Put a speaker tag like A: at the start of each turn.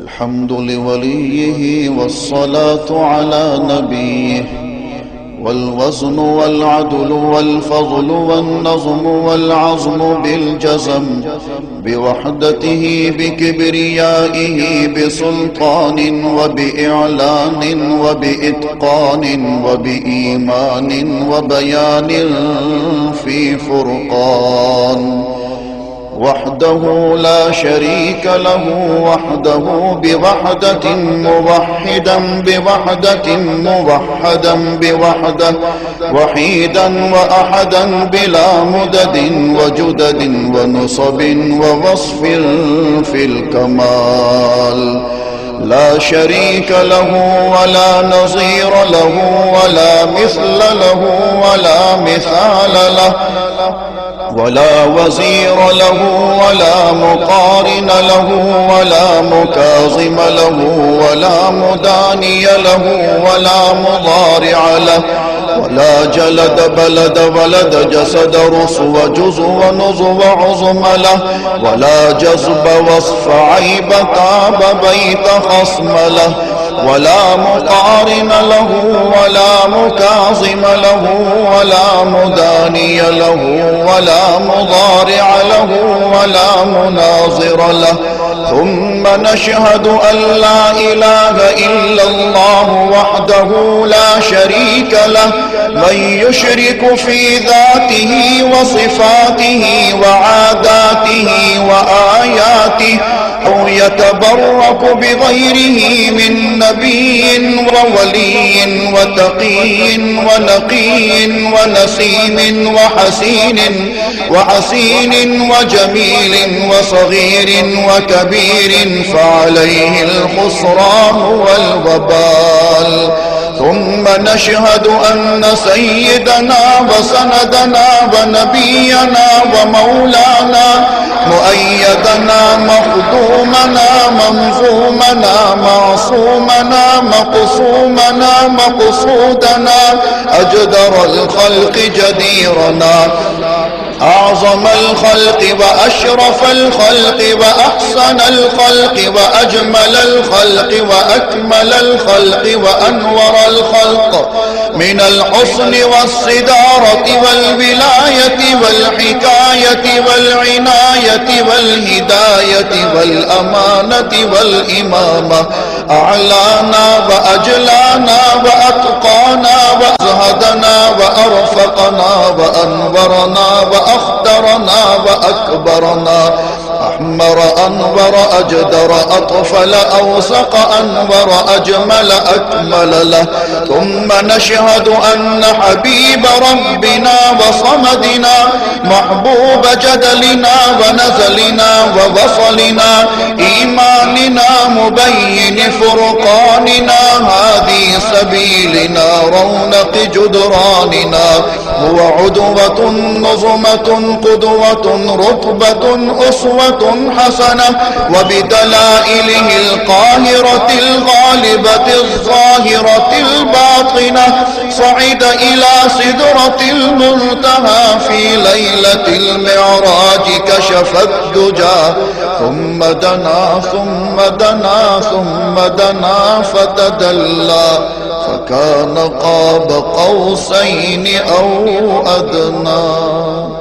A: الحمد لوليه والصلاة على نبيه، والوزن والعدل والفضل والنظم والعظم بالجزم، بوحدته بكبريائه بسلطان وبإعلان وبإتقان وبإيمان وبيان في فرقان، وحده لا شريك له، وحده بوحدة موحدا بوحدة موحدا بوحدة، وحيدا وأحدا بلا مدد وجدد ونصب ووصف في الكمال، لا شريك له ولا نظير له ولا مثل له ولا مثال له، ولا وزير له ولا مقارن له ولا مكاظم له ولا مداني له ولا مضارع له، ولا جلد بلد ولد جسد رسو جزو ونزو عظم له، ولا جذب وصف عيب تاب بيت خصم له، ولا مقارن له ولا مكاظم له ولا مداني له ولا مضارع له ولا مناظر له. ثم نشهد أن لا إله إلا الله وحده لا شريك له، من يشرك في ذاته وصفاته وعاداته وآياته أو يتبرك بغيره من نبي وولي وتقي ونقي ونسيم وحسين وجميل وصغير وكبير، فعليه الخسران والوبال. ثم نشهد أن سيدنا وسندنا ونبينا ومولانا مؤيدنا مخدومنا منظومنا معصومنا مقصومنا مقصودنا أجدر الخلق جديرنا أعظم الخلق وأشرف الخلق وأحسن الخلق وأجمل الخلق وأكمل الخلق وأنور الخلق، من الحسن والصدارة والولاية والحكاية والعناية والهداية والأمانة والإمامة، أعلانا وأجلانا وأتقانا وأزهدنا وأرفقنا وأنورنا وأخدرنا وأكبرنا، أحمر أنور أجدر أطفل أوسق أنور أجمل أكمل له. ثم نشهد أن حبيب ربنا وصمدنا محبوب جدلنا ونزلنا ووصلنا إيماننا مبين فرقاننا هادي سبيلنا رونق جدراننا، هو عدوة نظمة قدوة رتبة أسوة حسنة، وبدلائله القاهرة الغالبة الظاهرة الباطنة صعد إلى سدرة المنتهى في ليلة المعراج كشف الدجى، ثم دنا ثم دنا ثم دنا فتدلى فكان قاب قوسين أو أدنى.